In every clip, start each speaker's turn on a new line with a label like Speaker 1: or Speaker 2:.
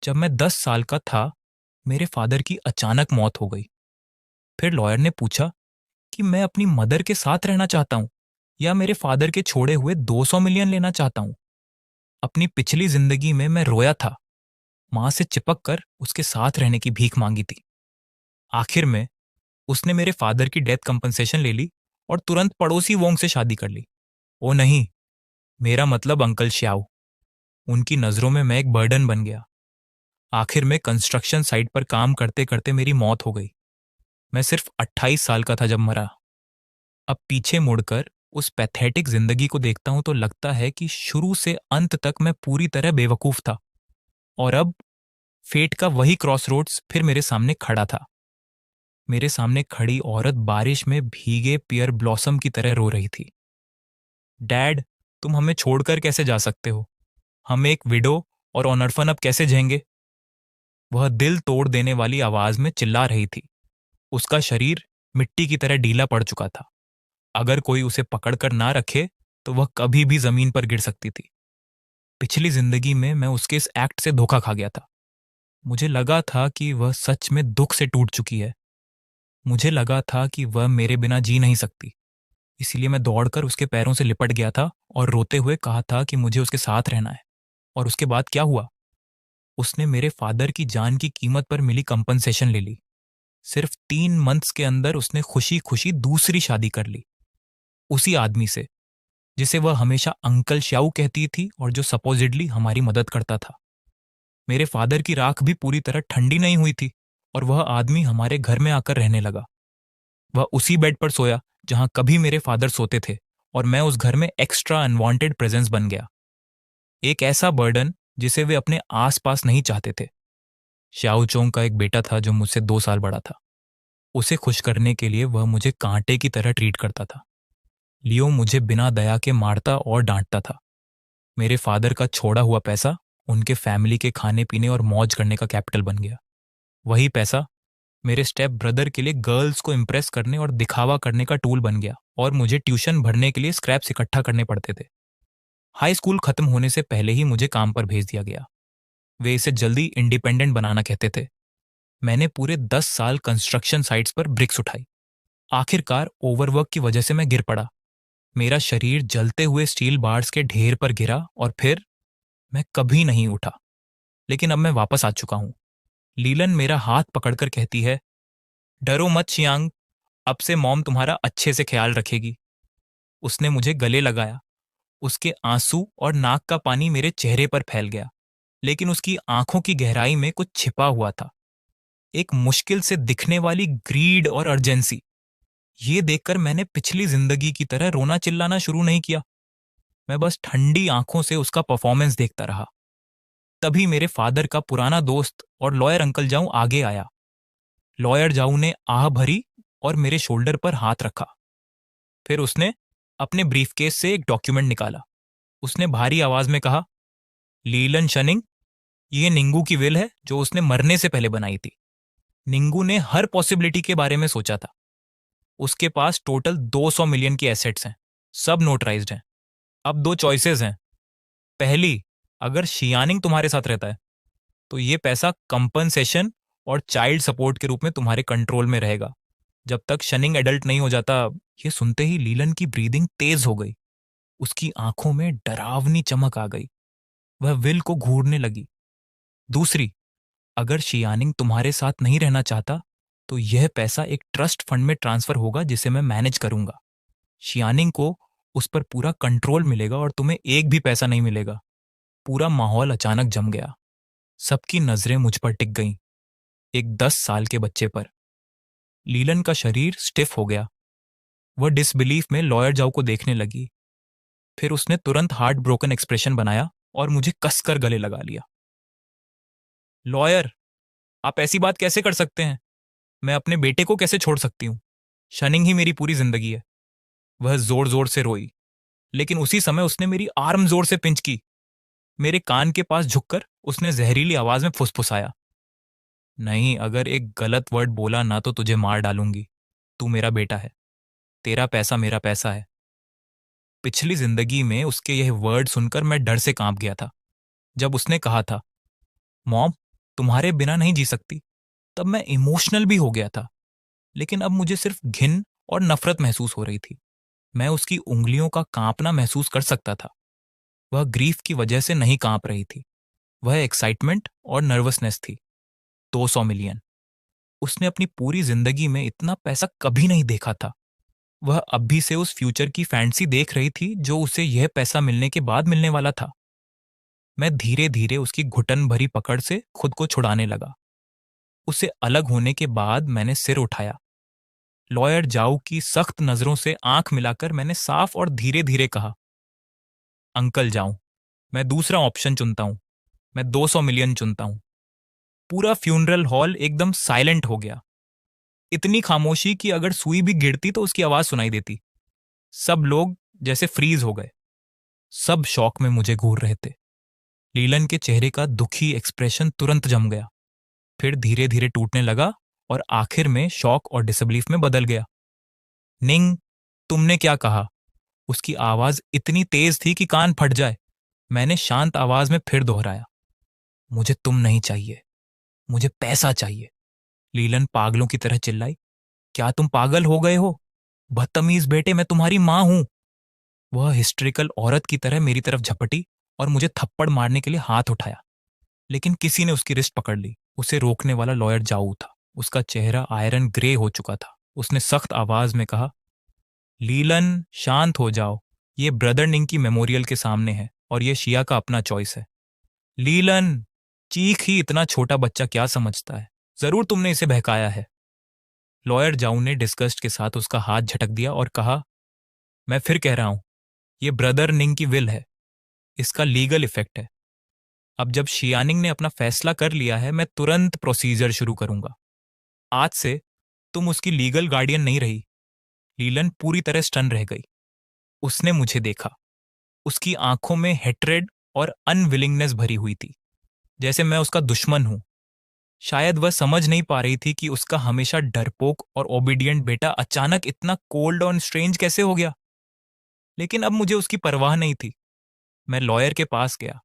Speaker 1: जब मैं 10 साल का था, मेरे फादर की अचानक मौत हो गई। फिर लॉयर ने पूछा कि मैं अपनी मदर के साथ रहना चाहता हूँ या मेरे फादर के छोड़े हुए 200 मिलियन लेना चाहता हूँ। अपनी पिछली जिंदगी में मैं रोया था, माँ से चिपक कर उसके साथ रहने की भीख मांगी थी। आखिर में उसने मेरे फादर की डेथ कंपनसेशन ले ली और तुरंत पड़ोसी वोंग से शादी कर ली। ओ नहीं, मेरा मतलब अंकल श्याओ। उनकी नजरों में मैं एक बर्डन बन गया। आखिर में कंस्ट्रक्शन साइट पर काम करते करते मेरी मौत हो गई। मैं सिर्फ 28 साल का था जब मरा। अब पीछे मुड़कर उस पैथेटिक जिंदगी को देखता हूं तो लगता है कि शुरू से अंत तक मैं पूरी तरह बेवकूफ था। और अब फेट का वही क्रॉस रोड्स फिर मेरे सामने खड़ा था। मेरे सामने खड़ी औरत बारिश में भीगे पियर ब्लॉसम की तरह रो रही थी। डैड, तुम हमें छोड़कर कैसे जा सकते हो? हम एक विडो और ऑनरफन अब कैसे झेंगे? वह दिल तोड़ देने वाली आवाज में चिल्ला रही थी। उसका शरीर मिट्टी की तरह ढीला पड़ चुका था। अगर कोई उसे पकड़कर ना रखे तो वह कभी भी जमीन पर गिर सकती थी। पिछली जिंदगी में मैं उसके इस एक्ट से धोखा खा गया था। मुझे लगा था कि वह सच में दुख से टूट चुकी है। मुझे लगा था कि वह मेरे बिना जी नहीं सकती। इसीलिए मैं दौड़कर उसके पैरों से लिपट गया था और रोते हुए कहा था कि मुझे उसके साथ रहना है। और उसके बाद क्या हुआ? उसने मेरे फादर की जान की कीमत पर मिली कंपनसेशन ले ली। सिर्फ 3 मंथ्स के अंदर उसने खुशी खुशी दूसरी शादी कर ली, उसी आदमी से जिसे वह हमेशा अंकल श्याऊ कहती थी और जो सपोजिडली हमारी मदद करता था। मेरे फादर की राख भी पूरी तरह ठंडी नहीं हुई थी और वह आदमी हमारे घर में आकर रहने लगा। वह उसी बेड पर सोया जहां कभी मेरे फादर सोते थे और मैं उस घर में एक्स्ट्रा अनवांटेड प्रेजेंस बन गया। एक ऐसा बर्डन जिसे वे अपने आसपास नहीं चाहते थे। श्याओ चोंग का एक बेटा था जो मुझसे 2 साल बड़ा था। उसे खुश करने के लिए वह मुझे कांटे की तरह ट्रीट करता था। लियो मुझे बिना दया के मारता और डांटता था। मेरे फादर का छोड़ा हुआ पैसा उनके फैमिली के खाने पीने और मौज करने का कैपिटल बन गया। वही पैसा मेरे स्टेप ब्रदर के लिए गर्ल्स को इम्प्रेस करने और दिखावा करने का टूल बन गया और मुझे ट्यूशन भरने के लिए स्क्रैप्स इकट्ठा करने पड़ते थे। हाई स्कूल खत्म होने से पहले ही मुझे काम पर भेज दिया गया। वे इसे जल्दी इंडिपेंडेंट बनाना कहते थे। मैंने पूरे 10 साल कंस्ट्रक्शन साइट्स पर ब्रिक्स उठाई। आखिरकार ओवरवर्क की वजह से मैं गिर पड़ा। मेरा शरीर जलते हुए स्टील बार्स के ढेर पर गिरा और फिर मैं कभी नहीं उठा। लेकिन अब मैं वापस आ चुका हूं। लीलन मेरा हाथ पकड़कर कहती है, डरो मत शियांग, अब से मॉम तुम्हारा अच्छे से ख्याल रखेगी। उसने मुझे गले लगाया। उसके आंसू और नाक का पानी मेरे चेहरे पर फैल गया, लेकिन उसकी आंखों की गहराई में कुछ छिपा हुआ था। एक मुश्किल से दिखने वाली ग्रीड और अर्जेंसी। ये देखकर मैंने पिछली जिंदगी की तरह रोना चिल्लाना शुरू नहीं किया। मैं बस ठंडी आंखों से उसका परफॉर्मेंस देखता रहा। तभी मेरे फादर का पुराना दोस्त और लॉयर अंकल जाऊं आगे आया। लॉयर जाऊ ने आह भरी और मेरे शोल्डर पर हाथ रखा। फिर उसने अपने ब्रीफकेस से एक डॉक्यूमेंट निकाला। उसने भारी आवाज में कहा, लीलन शनिंग, ये निंगू की विल है जो उसने मरने से पहले बनाई थी। निंगू ने हर पॉसिबिलिटी के बारे में सोचा था। उसके पास टोटल 200 मिलियन की एसेट्स हैं, सब नोटराइज्ड हैं। अब दो चॉइसेस हैं। पहली, अगर शियानिंग तुम्हारे साथ रहता है तो ये पैसा कंपनसेशन और चाइल्ड सपोर्ट के रूप में तुम्हारे कंट्रोल में रहेगा जब तक शनिंग एडल्ट नहीं हो जाता। ये सुनते ही लीलन की ब्रीदिंग तेज हो गई। उसकी आंखों में डरावनी चमक आ गई। वह विल को घूरने लगी। दूसरी, अगर शियानिंग तुम्हारे साथ नहीं रहना चाहता तो यह पैसा एक ट्रस्ट फंड में ट्रांसफर होगा जिसे मैं मैनेज करूंगा। शियानिंग को उस पर पूरा कंट्रोल मिलेगा और तुम्हें एक भी पैसा नहीं मिलेगा। पूरा माहौल अचानक जम गया। सबकी नजरें मुझ पर टिक गईं, एक 10 साल के बच्चे पर। लीलन का शरीर स्टिफ हो गया। वह डिसबिलीफ में लॉयर जाओ को देखने लगी। फिर उसने तुरंत हार्ट ब्रोकन एक्सप्रेशन बनाया और मुझे कसकर गले लगा लिया। लॉयर, आप ऐसी बात कैसे कर सकते हैं? मैं अपने बेटे को कैसे छोड़ सकती हूँ? शनिंग ही मेरी पूरी जिंदगी है। वह जोर जोर से रोई, लेकिन उसी समय उसने मेरी आर्म जोर से पिंच की। मेरे कान के पास झुककर उसने जहरीली आवाज में फुसफुसाया, नहीं, अगर एक गलत वर्ड बोला ना तो तुझे मार डालूंगी। तू मेरा बेटा है, तेरा पैसा मेरा पैसा है। पिछली जिंदगी में उसके यह वर्ड सुनकर मैं डर से कांप गया था। जब उसने कहा था, मॉम, तुम्हारे बिना नहीं जी सकती। तब मैं इमोशनल भी हो गया था, लेकिन अब मुझे सिर्फ घिन और नफरत महसूस हो रही थी। मैं उसकी उंगलियों का कांपना महसूस कर सकता था। वह ग्रीफ की वजह से नहीं कांप रही थी, वह एक्साइटमेंट और नर्वसनेस थी। 200 मिलियन। उसने अपनी पूरी जिंदगी में इतना पैसा कभी नहीं देखा था। वह अभी से उस फ्यूचर की फैंटेसी देख रही थी जो उसे यह पैसा मिलने के बाद मिलने वाला था। मैं धीरे धीरे उसकी घुटन भरी पकड़ से खुद को छुड़ाने लगा। उससे अलग होने के बाद मैंने सिर उठाया। लॉयर जाऊ की सख्त नजरों से आंख मिलाकर मैंने साफ और धीरे धीरे कहा, अंकल जाऊं, मैं दूसरा ऑप्शन चुनता हूं। मैं 200 मिलियन चुनता हूं। पूरा फ्यूनरल हॉल एकदम साइलेंट हो गया। इतनी खामोशी कि अगर सुई भी गिरती तो उसकी आवाज सुनाई देती। सब लोग जैसे फ्रीज हो गए। सब शौक में मुझे घूर रहे थे। लीलन के चेहरे का दुखी एक्सप्रेशन तुरंत जम गया, फिर धीरे धीरे टूटने लगा और आखिर में शॉक और डिसबिलीफ में बदल गया। निंग, तुमने क्या कहा? उसकी आवाज इतनी तेज थी कि कान फट जाए। मैंने शांत आवाज में फिर दोहराया, मुझे तुम नहीं चाहिए, मुझे पैसा चाहिए। लीलन पागलों की तरह चिल्लाई, क्या तुम पागल हो गए हो? बदतमीज बेटे, मैं तुम्हारी मां हूं। वह हिस्ट्रिकल औरत की तरह मेरी तरफ झपटी और मुझे थप्पड़ मारने के लिए हाथ उठाया, लेकिन किसी ने उसकी रिस्ट पकड़ ली। उसे रोकने वाला लॉयर जाऊ था। उसका चेहरा आयरन ग्रे हो चुका था। उसने सख्त आवाज में कहा, लीलन, शांत हो जाओ। ये ब्रदर निंग की मेमोरियल के सामने है और ये शिया का अपना चॉइस है। लीलन, चीख ही इतना छोटा बच्चा क्या समझता है? जरूर तुमने इसे बहकाया है। लॉयर जाऊ ने डिस्गस्ट के साथ उसका हाथ झटक दिया और कहा, मैं फिर कह रहा हूं, ये ब्रदर निंग की विल है। इसका लीगल इफेक्ट है। अब जब शियानिंग ने अपना फैसला कर लिया है, मैं तुरंत प्रोसीजर शुरू करूंगा। आज से तुम उसकी लीगल गार्डियन नहीं रही। लीलन पूरी तरह स्टन रह गई। उसने मुझे देखा। उसकी आंखों में हेट्रेड और अनविलिंगनेस भरी हुई थी, जैसे मैं उसका दुश्मन हूं। शायद वह समझ नहीं पा रही थी कि उसका हमेशा डरपोक और ओबीडियंट बेटा अचानक इतना कोल्ड और स्ट्रेंज कैसे हो गया। लेकिन अब मुझे उसकी परवाह नहीं थी। मैं लॉयर के पास गया,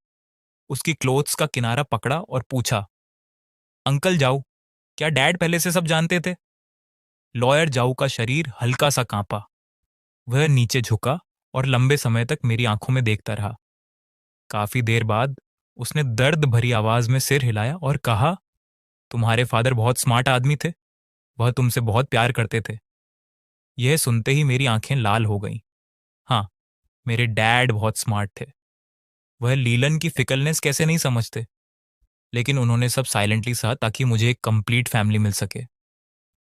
Speaker 1: उसकी क्लोथ्स का किनारा पकड़ा और पूछा, अंकल जाऊ, क्या डैड पहले से सब जानते थे? लॉयर जाऊ का शरीर हल्का सा कांपा। वह नीचे झुका और लंबे समय तक मेरी आंखों में देखता रहा। काफी देर बाद उसने दर्द भरी आवाज में सिर हिलाया और कहा, तुम्हारे फादर बहुत स्मार्ट आदमी थे। वह तुमसे बहुत प्यार करते थे। यह सुनते ही मेरी आंखें लाल हो गईं। हाँ, मेरे डैड बहुत स्मार्ट थे। वह लीलन की फिकलनेस कैसे नहीं समझते, लेकिन उन्होंने सब साइलेंटली सहा ताकि मुझे एक कंप्लीट फैमिली मिल सके।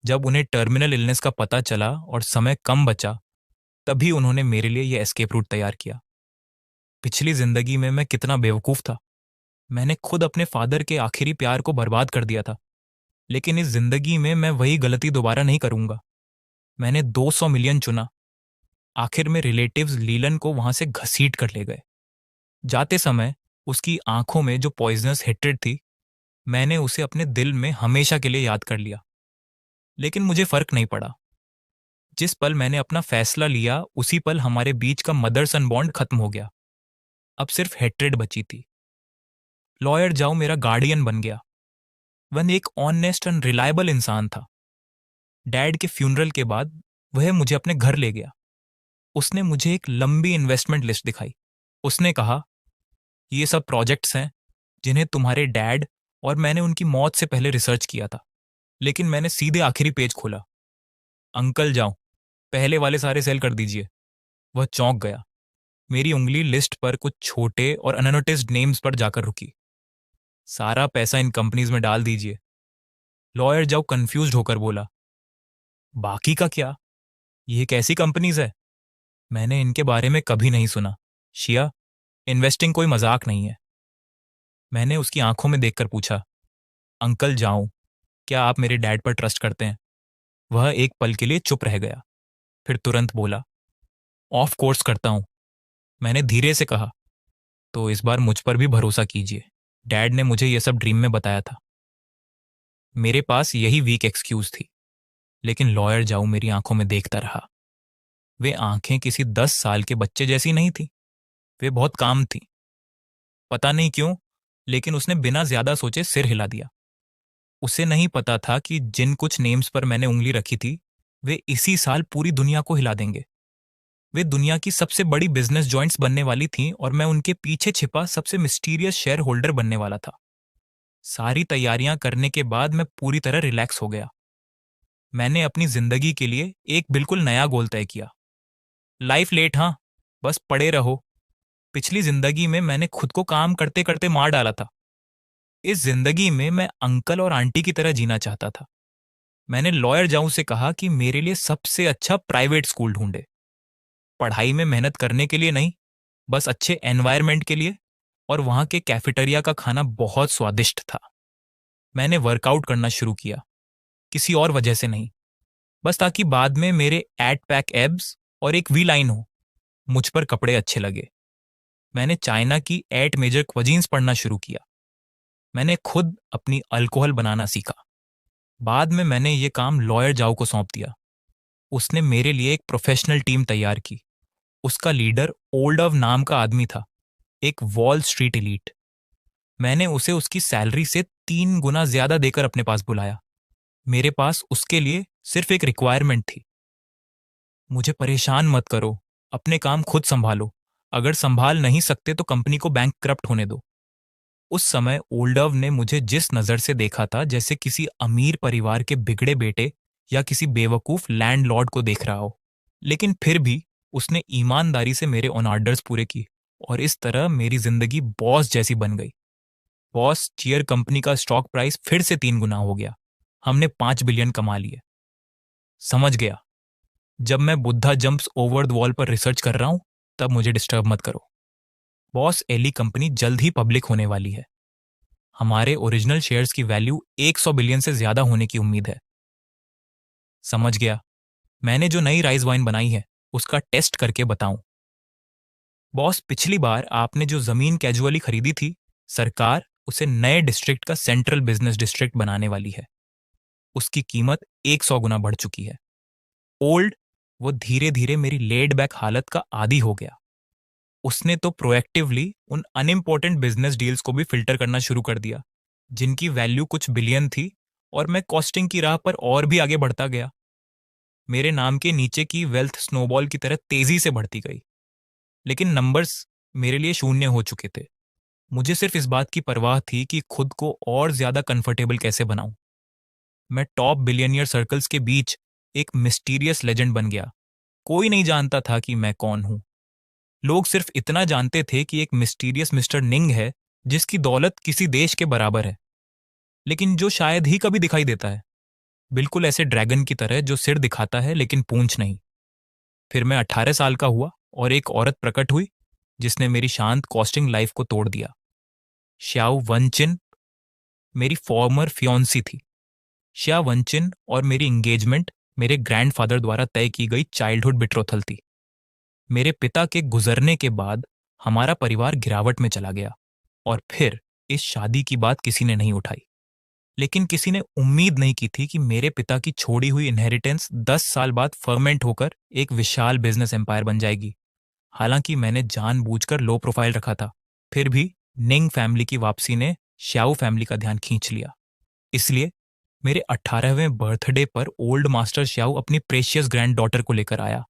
Speaker 1: जब उन्हें टर्मिनल इलनेस का पता चला और समय कम बचा, तभी उन्होंने मेरे लिए यह एस्केप रूट तैयार किया। पिछली जिंदगी में मैं कितना बेवकूफ था। मैंने खुद अपने फादर के आखिरी प्यार को बर्बाद कर दिया था, लेकिन इस जिंदगी में मैं वही गलती दोबारा नहीं करूंगा। मैंने 200 मिलियन चुना। आखिर में रिलेटिव्स लीलन को वहां से घसीट कर ले गए। जाते समय उसकी आंखों में जो पॉइजनस हेट्रेड थी, मैंने उसे अपने दिल में हमेशा के लिए याद कर लिया। लेकिन मुझे फर्क नहीं पड़ा। जिस पल मैंने अपना फैसला लिया, उसी पल हमारे बीच का मदर सन बॉन्ड खत्म हो गया। अब सिर्फ हेट्रेड बची थी। लॉयर जाओ मेरा गार्डियन बन गया। वह एक ऑनेस्ट एंड रिलायबल इंसान था। डैड के फ्यूनरल के बाद वह मुझे अपने घर ले गया। उसने मुझे एक लंबी इन्वेस्टमेंट लिस्ट दिखाई। उसने कहा, ये सब प्रोजेक्ट्स हैं जिन्हें तुम्हारे डैड और मैंने उनकी मौत से पहले रिसर्च किया था। लेकिन मैंने सीधे आखिरी पेज खोला। अंकल जाओ, पहले वाले सारे सेल कर दीजिए। वह चौंक गया। मेरी उंगली लिस्ट पर कुछ छोटे और अननोटिस्ड नेम्स पर जाकर रुकी। सारा पैसा इन कंपनीज में डाल दीजिए। लॉयर जाओ कंफ्यूज्ड होकर बोला, बाकी का क्या? ये कैसी कंपनीज है? मैंने इनके बारे में कभी नहीं सुना। शिया, इन्वेस्टिंग कोई मजाक नहीं है। मैंने उसकी आंखों में देखकर पूछा, अंकल जाऊं, क्या आप मेरे डैड पर ट्रस्ट करते हैं? वह एक पल के लिए चुप रह गया, फिर तुरंत बोला, ऑफ कोर्स करता हूं। मैंने धीरे से कहा, तो इस बार मुझ पर भी भरोसा कीजिए। डैड ने मुझे यह सब ड्रीम में बताया था। मेरे पास यही वीक एक्सक्यूज थी, लेकिन लॉयर जाऊ मेरी आंखों में देखता रहा। वे आंखें किसी 10 साल के बच्चे जैसी नहीं थी। वे बहुत काम थी। पता नहीं क्यों, लेकिन उसने बिना ज्यादा सोचे सिर हिला दिया। उसे नहीं पता था कि जिन कुछ नेम्स पर मैंने उंगली रखी थी वे इसी साल पूरी दुनिया को हिला देंगे। वे दुनिया की सबसे बड़ी बिजनेस जॉइंट्स बनने वाली थीं और मैं उनके पीछे छिपा सबसे मिस्टीरियस शेयर होल्डर बनने वाला था। सारी तैयारियां करने के बाद मैं पूरी तरह रिलैक्स हो गया। मैंने अपनी जिंदगी के लिए एक बिल्कुल नया गोल तय किया। लाइफ लेट, हाँ, बस पड़े रहो। पिछली जिंदगी में मैंने खुद को काम करते करते मार डाला था। इस जिंदगी में मैं अंकल और आंटी की तरह जीना चाहता था। मैंने लॉयर जाऊं से कहा कि मेरे लिए सबसे अच्छा प्राइवेट स्कूल ढूंढे। पढ़ाई में मेहनत करने के लिए नहीं, बस अच्छे एनवायरनमेंट के लिए। और वहां के कैफेटेरिया का खाना बहुत स्वादिष्ट था। मैंने वर्कआउट करना शुरू किया, किसी और वजह से नहीं, बस ताकि बाद में मेरे एट पैक एब्स और एक वी लाइन हो। मुझ पर कपड़े अच्छे लगे। मैंने चाइना की 8 मेजर क्वजीन्स पढ़ना शुरू किया। मैंने खुद अपनी अल्कोहल बनाना सीखा। बाद में मैंने ये काम लॉयर जाओ को सौंप दिया। उसने मेरे लिए एक प्रोफेशनल टीम तैयार की। उसका लीडर ओल्डव नाम का आदमी था, एक वॉल स्ट्रीट एलीट। मैंने उसे उसकी सैलरी से 3 गुना ज्यादा देकर अपने पास बुलाया। मेरे पास उसके लिए सिर्फ एक रिक्वायरमेंट थी। मुझे परेशान मत करो, अपने काम खुद संभालो। अगर संभाल नहीं सकते तो कंपनी को बैंकक्रप्ट होने दो। उस समय ओल्डव ने मुझे जिस नजर से देखा था, जैसे किसी अमीर परिवार के बिगड़े बेटे या किसी बेवकूफ लैंडलॉर्ड को देख रहा हो। लेकिन फिर भी उसने ईमानदारी से मेरे ऑन ऑर्डर्स पूरे किए और इस तरह मेरी जिंदगी बॉस जैसी बन गई। बॉस चीयर कंपनी का स्टॉक प्राइस फिर से 3 गुना हो गया। हमने 5 बिलियन कमा लिए। समझ गया। जब मैं Buddha jumps over the wall पर रिसर्च कर रहा हूं, तब मुझे डिस्टर्ब मत करो। बॉस एली कंपनी जल्द ही पब्लिक होने वाली है। हमारे ओरिजिनल शेयर्स की वैल्यू 100 बिलियन से ज्यादा होने की उम्मीद है। समझ गया। मैंने जो नई राइस वाइन बनाई है उसका टेस्ट करके बताऊं। बॉस, पिछली बार आपने जो जमीन कैजुअली खरीदी थी, सरकार उसे नए डिस्ट्रिक्ट का सेंट्रल बिजनेस डिस्ट्रिक्ट बनाने वाली है। उसकी कीमत 100 गुना बढ़ चुकी है। ओल्ड, वो धीरे धीरे मेरी लेड बैक हालत का आदी हो गया। उसने तो प्रोएक्टिवली उन अनइम्पोर्टेंट बिजनेस डील्स को भी फिल्टर करना शुरू कर दिया जिनकी वैल्यू कुछ बिलियन थी, और मैं कॉस्टिंग की राह पर और भी आगे बढ़ता गया। मेरे नाम के नीचे की वेल्थ स्नोबॉल की तरह तेजी से बढ़ती गई। लेकिन नंबर्स मेरे लिए शून्य हो चुके थे। मुझे सिर्फ इस बात की परवाह थी कि खुद को और ज्यादा कंफर्टेबल कैसे बनाऊं। मैं टॉप बिलियनियर सर्कल्स के बीच एक मिस्टीरियस लेजेंड बन गया। कोई नहीं जानता था कि मैं कौन हूं। लोग सिर्फ इतना जानते थे कि एक मिस्टीरियस मिस्टर निंग है जिसकी दौलत किसी देश के बराबर है, लेकिन जो शायद ही कभी दिखाई देता है। बिल्कुल ऐसे ड्रैगन की तरह जो सिर दिखाता है लेकिन पूंछ नहीं। फिर मैं 18 साल का हुआ और एक औरत प्रकट हुई जिसने मेरी शांत कॉस्टिंग लाइफ को तोड़ दिया। श्याओ वनचिन मेरी फॉर्मर फियोन्सी थी। श्या वनचिन और मेरी इंगेजमेंट मेरे ग्रैंडफादर द्वारा तय की गई चाइल्डहुड बिट्रोथल थी। मेरे पिता के गुजरने के बाद हमारा परिवार गिरावट में चला गया और फिर इस शादी की बात किसी ने नहीं उठाई। लेकिन किसी ने उम्मीद नहीं की थी कि मेरे पिता की छोड़ी हुई इनहेरिटेंस 10 साल बाद फर्मेंट होकर एक विशाल बिजनेस एम्पायर बन जाएगी। हालांकि मैंने जानबूझकर लो प्रोफाइल रखा था, फिर भी निंग फैमिली की वापसी ने श्याओ फैमिली का ध्यान खींच लिया। इसलिए मेरे 18वें बर्थडे पर ओल्ड मास्टर श्याओ अपनी प्रेशियस ग्रैंड डॉटर को लेकर आया।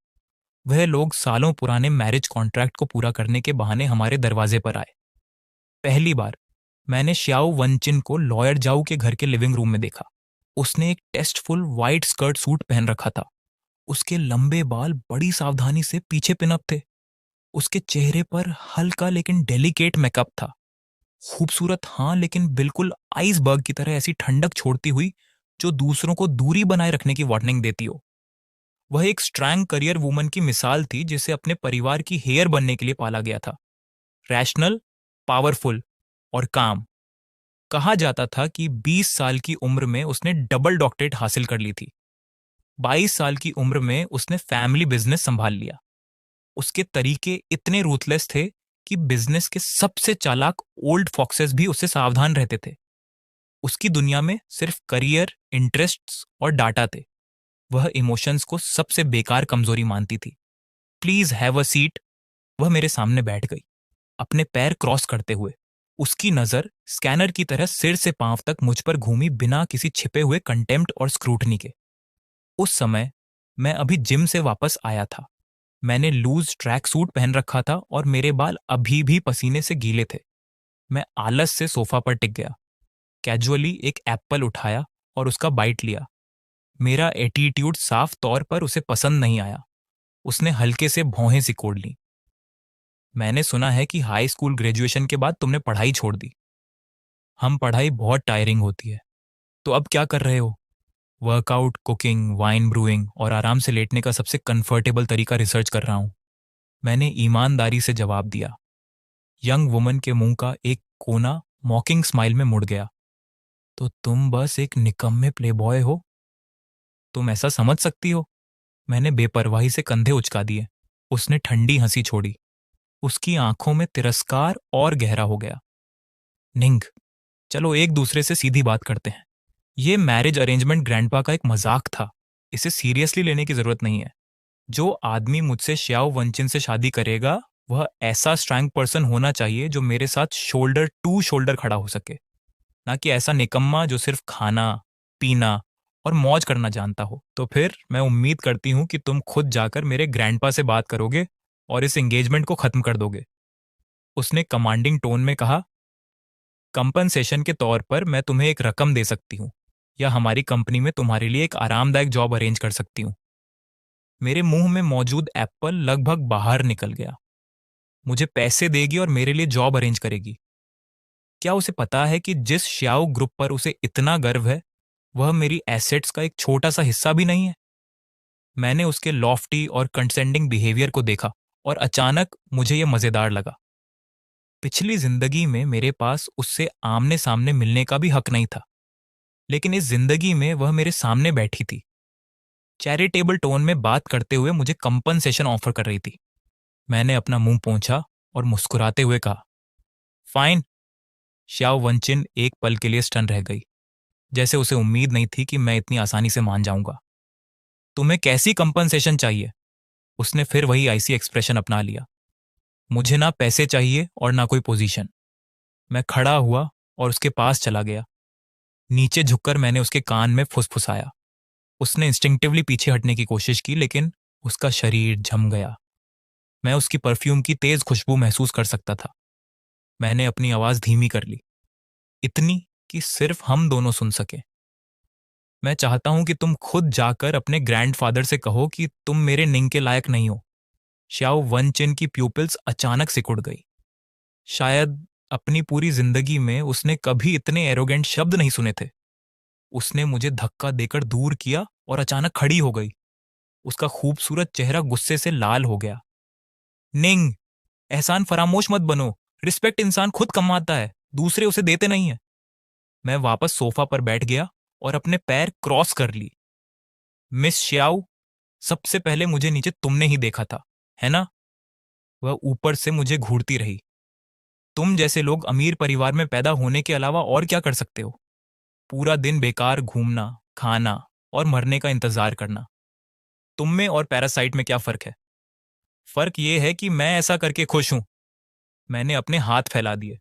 Speaker 1: वह लोग सालों पुराने मैरिज कॉन्ट्रैक्ट को पूरा करने के बहाने हमारे दरवाजे पर आए। पहली बार मैंने श्याओ वनचिन को लॉयर जाऊ के घर के लिविंग रूम में देखा। उसने एक टेस्टफुल व्हाइट स्कर्ट सूट पहन रखा था। उसके लंबे बाल बड़ी सावधानी से पीछे पिनअप थे। उसके चेहरे पर हल्का लेकिन डेलिकेट मेकअप था। खूबसूरत, हाँ, लेकिन बिल्कुल आइसबर्ग की तरह ऐसी ठंडक छोड़ती हुई जो दूसरों को दूरी बनाए रखने की वार्निंग देती हो। वह एक स्ट्रॉन्ग करियर वुमन की मिसाल थी जिसे अपने परिवार की हेयर बनने के लिए पाला गया था। रैशनल, पावरफुल और काम। कहा जाता था कि 20 साल की उम्र में उसने डबल डॉक्टरेट हासिल कर ली थी। 22 साल की उम्र में उसने फैमिली बिजनेस संभाल लिया। उसके तरीके इतने रूथलेस थे कि बिजनेस के सबसे चालाक ओल्ड फॉक्सेस भी उससे सावधान रहते थे। उसकी दुनिया में सिर्फ करियर, इंटरेस्ट्स और डाटा थे। वह इमोशंस को सबसे बेकार कमजोरी मानती थी। Please have a seat. वह मेरे सामने बैठ गई, अपने पैर क्रॉस करते हुए। उसकी नजर स्कैनर की तरह सिर से पांव तक मुझ पर घूमी, बिना किसी छिपे हुए कंटेम्प्ट और स्क्रूटनी के। उस समय मैं अभी जिम से वापस आया था। मैंने लूज ट्रैक सूट पहन रखा था और मेरे बाल अभी भी पसीने से गीले थे। मैं आलस से सोफा पर टिक गया, कैजुअली एक एप्पल उठाया और उसका बाइट लिया। मेरा एटीट्यूड साफ तौर पर उसे पसंद नहीं आया। उसने हल्के से भौहें सिकोड़ ली। मैंने सुना है कि हाई स्कूल ग्रेजुएशन के बाद तुमने पढ़ाई छोड़ दी। हम पढ़ाई बहुत टायरिंग होती है। तो अब क्या कर रहे हो? वर्कआउट, कुकिंग, वाइन ब्रूइंग और आराम से लेटने का सबसे कंफर्टेबल तरीका रिसर्च कर रहा हूं। मैंने ईमानदारी से जवाब दिया। यंग वुमन के मुंह का एक कोना मॉकिंग स्माइल में मुड़ गया। तो तुम बस एक निकम्मे प्लेबॉय हो? तुम ऐसा समझ सकती हो? मैंने बेपरवाही से कंधे उचका दिए। उसने ठंडी हंसी छोड़ी। उसकी आंखों में तिरस्कार और गहरा हो गया। निंग, चलो एक दूसरे से सीधी बात करते हैं। ये मैरिज अरेंजमेंट ग्रैंडपा का एक मजाक था। इसे सीरियसली लेने की जरूरत नहीं है। जो आदमी मुझसे श्याओ वंचिन से शादी करेगा, वह ऐसा स्ट्रांग पर्सन होना चाहिए जो मेरे साथ शोल्डर टू शोल्डर खड़ा हो सके, ना कि ऐसा निकम्मा जो सिर्फ खाना, पीना और मौज करना जानता हो। तो फिर मैं उम्मीद करती हूं कि तुम खुद जाकर मेरे ग्रैंडपा से बात करोगे और इस एंगेजमेंट को खत्म कर दोगे। उसने कमांडिंग टोन में कहा। कंपनसेशन के तौर पर मैं तुम्हें एक रकम दे सकती हूँ, या हमारी कंपनी में तुम्हारे लिए एक आरामदायक जॉब अरेंज कर सकती हूँ। मेरे मुंह में मौजूद एप्पल लगभग बाहर निकल गया। मुझे पैसे देगी और मेरे लिए जॉब अरेंज करेगी? क्या उसे पता है कि जिस श्याओ ग्रुप पर उसे इतना गर्व है, वह मेरी एसेट्स का एक छोटा सा हिस्सा भी नहीं है? मैंने उसके लॉफ्टी और कंसेंडिंग बिहेवियर को देखा और अचानक मुझे यह मजेदार लगा। पिछली जिंदगी में मेरे पास उससे आमने सामने मिलने का भी हक नहीं था, लेकिन इस जिंदगी में वह मेरे सामने बैठी थी, चैरिटेबल टोन में बात करते हुए मुझे कंपनसेशन ऑफर कर रही थी। मैंने अपना मुंह पोंछा और मुस्कुराते हुए कहा, फाइन। श्याओ वंचिन एक पल के लिए स्टन रह गई, जैसे उसे उम्मीद नहीं थी कि मैं इतनी आसानी से मान जाऊंगा। तुम्हें कैसी कंपनसेशन चाहिए? उसने फिर वही आईसी एक्सप्रेशन अपना लिया। मुझे ना पैसे चाहिए और ना कोई पोजीशन। मैं खड़ा हुआ और उसके पास चला गया। नीचे झुककर मैंने उसके कान में फुसफुसाया। उसने इंस्टिंक्टिवली पीछे हटने की कोशिश की, लेकिन उसका शरीर झम गया। मैं उसकी परफ्यूम की तेज खुशबू महसूस कर सकता था। मैंने अपनी आवाज धीमी कर ली, इतनी कि सिर्फ हम दोनों सुन सके। मैं चाहता हूं कि तुम खुद जाकर अपने ग्रैंडफादर से कहो कि तुम मेरे निंग के लायक नहीं हो। श्याओ वनचिन की प्यूपिल्स अचानक सिकुड़ गई। शायद अपनी पूरी जिंदगी में उसने कभी इतने एरोगेंट शब्द नहीं सुने थे। उसने मुझे धक्का देकर दूर किया और अचानक खड़ी हो गई। उसका खूबसूरत चेहरा गुस्से से लाल हो गया। निंग, एहसान फरामोश मत बनो। रिस्पेक्ट इंसान खुद कमाता है, दूसरे उसे देते नहीं है। मैं वापस सोफा पर बैठ गया और अपने पैर क्रॉस कर ली। मिस श्याओ, सबसे पहले मुझे नीचे तुमने ही देखा था, है ना? वह ऊपर से मुझे घूरती रही। तुम जैसे लोग अमीर परिवार में पैदा होने के अलावा और क्या कर सकते हो? पूरा दिन बेकार घूमना, खाना और मरने का इंतजार करना। तुम में और पैरासाइट में क्या फर्क है? फर्क यह है कि मैं ऐसा करके खुश हूं। मैंने अपने हाथ फैला दिए।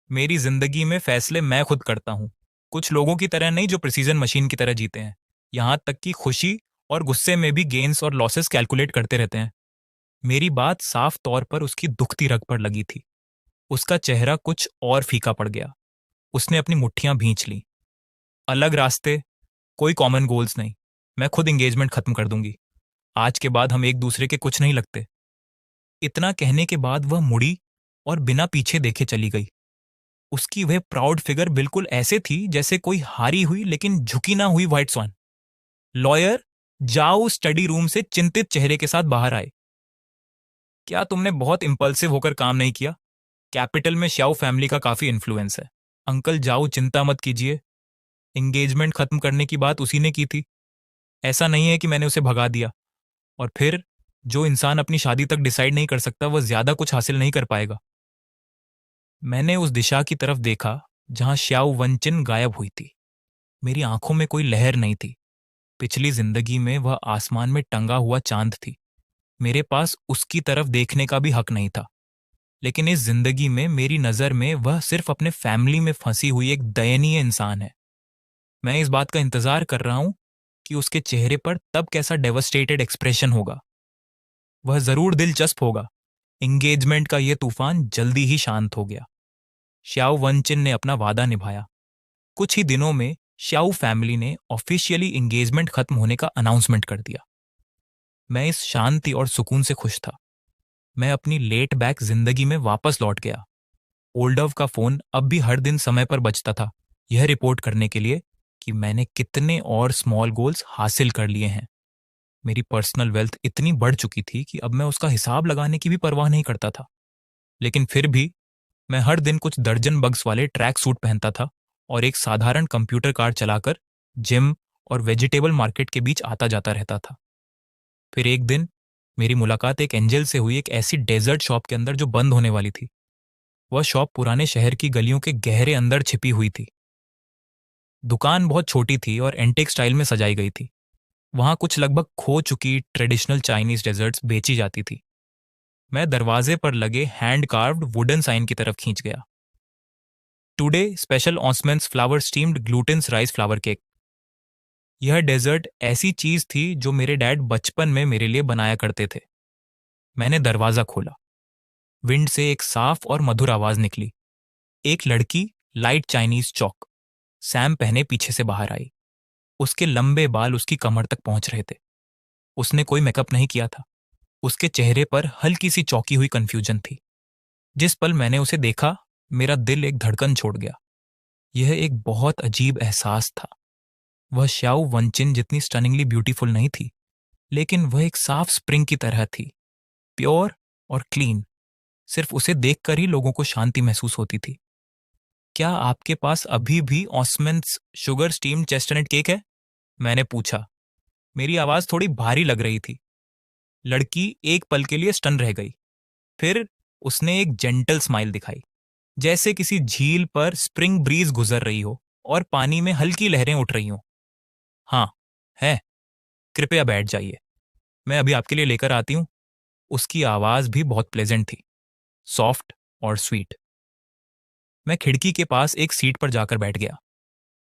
Speaker 1: मेरी जिंदगी में फैसले मैं खुद करता हूं, कुछ लोगों की तरह नहीं जो प्रिसीजन मशीन की तरह जीते हैं। यहां तक कि खुशी और गुस्से में भी गेन्स और लॉसेस कैलकुलेट करते रहते हैं। मेरी बात साफ तौर पर उसकी दुखती रग पर लगी थी। उसका चेहरा कुछ और फीका पड़ गया। उसने अपनी मुट्ठियां भींच ली। अलग रास्ते, कोई कॉमन गोल्स नहीं। मैं खुद एंगेजमेंट खत्म कर दूंगी। आज के बाद हम एक दूसरे के कुछ नहीं लगते। इतना कहने के बाद वह मुड़ी और बिना पीछे देखे चली गई। उसकी वह प्राउड फिगर बिल्कुल ऐसे थी जैसे कोई हारी हुई लेकिन झुकी ना हुई व्हाइट स्वान। लॉयर, जाओ स्टडी रूम से चिंतित चेहरे के साथ बाहर आए। क्या तुमने बहुत इंपल्सिव होकर काम नहीं किया? कैपिटल में श्याओ फैमिली का काफी इन्फ्लुएंस है। अंकल जाओ, चिंता मत कीजिए। एंगेजमेंट खत्म करने की बात उसी ने की थी। ऐसा नहीं है कि मैंने उसे भगा दिया। और फिर जो इंसान अपनी शादी तक डिसाइड नहीं कर सकता, वह ज्यादा कुछ हासिल नहीं कर पाएगा। मैंने उस दिशा की तरफ देखा जहां श्याओ वनचिन गायब हुई थी। मेरी आंखों में कोई लहर नहीं थी। पिछली जिंदगी में वह आसमान में टंगा हुआ चांद थी। मेरे पास उसकी तरफ देखने का भी हक नहीं था। लेकिन इस जिंदगी में मेरी नज़र में वह सिर्फ अपने फैमिली में फंसी हुई एक दयनीय इंसान है। मैं इस बात का इंतज़ार कर रहा हूं कि उसके चेहरे पर तब कैसा डेवस्टेटेड एक्सप्रेशन होगा। वह ज़रूर दिलचस्प होगा। एंगेजमेंट का यह तूफान जल्दी ही शांत हो गया। श्याओ वनचिन ने अपना वादा निभाया। कुछ ही दिनों में श्याओ फैमिली ने ऑफिशियली एंगेजमेंट खत्म होने का अनाउंसमेंट कर दिया। मैं इस शांति और सुकून से खुश था। मैं अपनी लेट बैक जिंदगी में वापस लौट गया। ओल्डव का फोन अब भी हर दिन समय पर बजता था, यह रिपोर्ट करने के लिए कि मैंने कितने और स्मॉल गोल्स हासिल कर लिए हैं। मेरी पर्सनल वेल्थ इतनी बढ़ चुकी थी कि अब मैं उसका हिसाब लगाने की भी परवाह नहीं करता था। लेकिन फिर भी मैं हर दिन कुछ दर्जन बग्स वाले ट्रैक सूट पहनता था और एक साधारण कंप्यूटर कार चलाकर जिम और वेजिटेबल मार्केट के बीच आता जाता रहता था। फिर एक दिन मेरी मुलाकात एक एंजल से हुई, एक ऐसी डेजर्ट शॉप के अंदर जो बंद होने वाली थी। वह शॉप पुराने शहर की गलियों के गहरे अंदर छिपी हुई थी। दुकान बहुत छोटी थी और एंटीक स्टाइल में सजाई गई थी। वहां कुछ लगभग खो चुकी ट्रेडिशनल चाइनीज डेजर्ट्स बेची जाती थी। मैं दरवाजे पर लगे हैंड कार्व्ड वुडन साइन की तरफ खींच गया। टुडे स्पेशल ऑसमेंट्स flour steamed glutinous rice flour cake. यह डेजर्ट ऐसी चीज थी जो मेरे डैड बचपन में मेरे लिए बनाया करते थे। मैंने दरवाजा खोला। विंड से एक साफ और मधुर आवाज निकली। एक लड़की लाइट चाइनीज चौक सैम पहने पीछे से बाहर आई। उसके लंबे बाल उसकी कमर तक पहुंच रहे थे। उसने कोई मेकअप नहीं किया था। उसके चेहरे पर हल्की सी चौंकी हुई कंफ्यूजन थी। जिस पल मैंने उसे देखा, मेरा दिल एक धड़कन छोड़ गया। यह एक बहुत अजीब एहसास था। वह श्याओ वनचिन जितनी स्टनिंगली ब्यूटीफुल नहीं थी, लेकिन वह एक साफ स्प्रिंग की तरह थी, प्योर और क्लीन। सिर्फ उसे देखकर ही लोगों को शांति महसूस होती थी। क्या आपके पास अभी भी ऑसमेंट्स शुगर स्टीम्ड चेस्टनट केक है? मैंने पूछा। मेरी आवाज थोड़ी भारी लग रही थी। लड़की एक पल के लिए स्टन रह गई। फिर उसने एक जेंटल स्माइल दिखाई, जैसे किसी झील पर स्प्रिंग ब्रीज गुजर रही हो और पानी में हल्की लहरें उठ रही हों। हाँ, है। कृपया बैठ जाइए, मैं अभी आपके लिए लेकर आती हूँ। उसकी आवाज भी बहुत प्लेजेंट थी, सॉफ्ट और स्वीट। मैं खिड़की के पास एक सीट पर जाकर बैठ गया।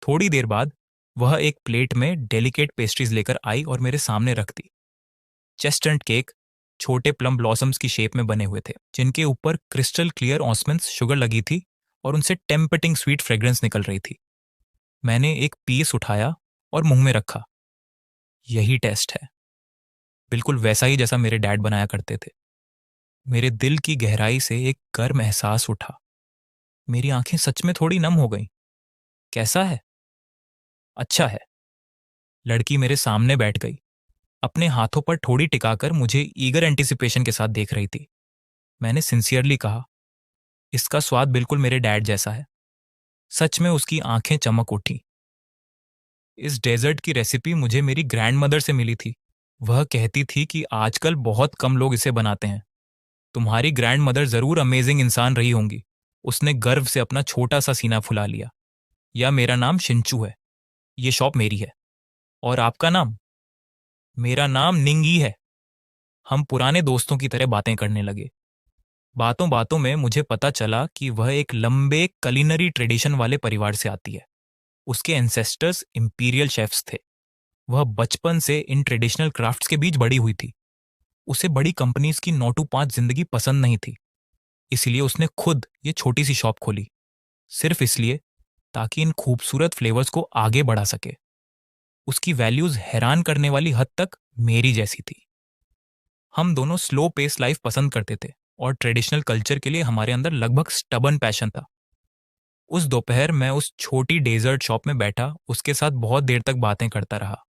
Speaker 1: थोड़ी देर बाद वह एक प्लेट में डेलिकेट पेस्ट्रीज लेकर आई और मेरे सामने रख दी। चेस्टनट केक छोटे प्लम ब्लॉसम्स की शेप में बने हुए थे, जिनके ऊपर क्रिस्टल क्लियर ऑसमेंट्स शुगर लगी थी और उनसे टेम्पटिंग स्वीट फ्रेग्रेंस निकल रही थी। मैंने एक पीस उठाया और मुंह में रखा। यही टेस्ट है, बिल्कुल वैसा ही जैसा मेरे डैड बनाया करते थे। मेरे दिल की गहराई से एक गर्म एहसास उठा। मेरी आंखें सच में थोड़ी नम हो गईं। कैसा है? अच्छा है। लड़की मेरे सामने बैठ गई, अपने हाथों पर ठोड़ी टिकाकर मुझे ईगर एंटिसिपेशन के साथ देख रही थी। मैंने सिंसियरली कहा, इसका स्वाद बिल्कुल मेरे डैड जैसा है। सच में उसकी आंखें चमक उठी। इस डेजर्ट की रेसिपी मुझे मेरी ग्रैंडमदर से मिली थी। वह कहती थी कि आजकल बहुत कम लोग इसे बनाते हैं। तुम्हारी ग्रैंडमदर जरूर अमेजिंग इंसान रही होंगी। उसने गर्व से अपना छोटा सा सीना फुला लिया। या मेरा नाम शिंचू है। ये शॉप मेरी है। और आपका नाम? मेरा नाम निंगी है। हम पुराने दोस्तों की तरह बातें करने लगे। बातों बातों में मुझे पता चला कि वह एक लंबे कलिनरी ट्रेडिशन वाले परिवार से आती है। उसके एंसेस्टर्स इंपीरियल शेफ्स थे। वह बचपन से इन ट्रेडिशनल क्राफ्ट्स के बीच बड़ी हुई थी। उसे बड़ी कंपनीज की 9 to 5 जिंदगी पसंद नहीं थी। इसलिए उसने खुद ये छोटी सी शॉप खोली, सिर्फ इसलिए ताकि इन खूबसूरत फ्लेवर्स को आगे बढ़ा सके। उसकी वैल्यूज हैरान करने वाली हद तक मेरी जैसी थी। हम दोनों स्लो पेस लाइफ पसंद करते थे और ट्रेडिशनल कल्चर के लिए हमारे अंदर लगभग स्टबन पैशन था। उस दोपहर मैं उस छोटी डेजर्ट शॉप में बैठा उसके साथ बहुत देर तक बातें करता रहा।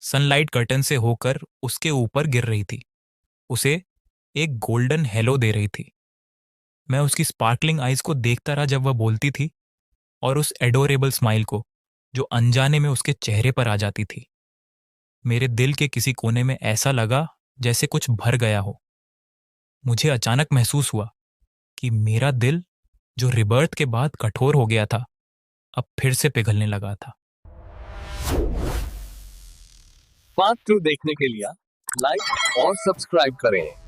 Speaker 1: सनलाइट कर्टन से होकर उसके ऊपर गिर रही थी, उसे एक गोल्डन हेलो दे रही थी। मैं उसकी स्पार्कलिंग आईज को देखता रहा जब वह बोलती थी, और उस एडोरेबल स्माइल को जो अनजाने में उसके चेहरे पर आ जाती थी। मेरे दिल के किसी कोने में ऐसा लगा जैसे कुछ भर गया हो। मुझे अचानक महसूस हुआ कि मेरा दिल, जो रिबर्थ के बाद कठोर हो गया था, अब फिर से पिघलने लगा था।
Speaker 2: पार्ट 2 देखने के लिए लाइक और सब्सक्राइब करें।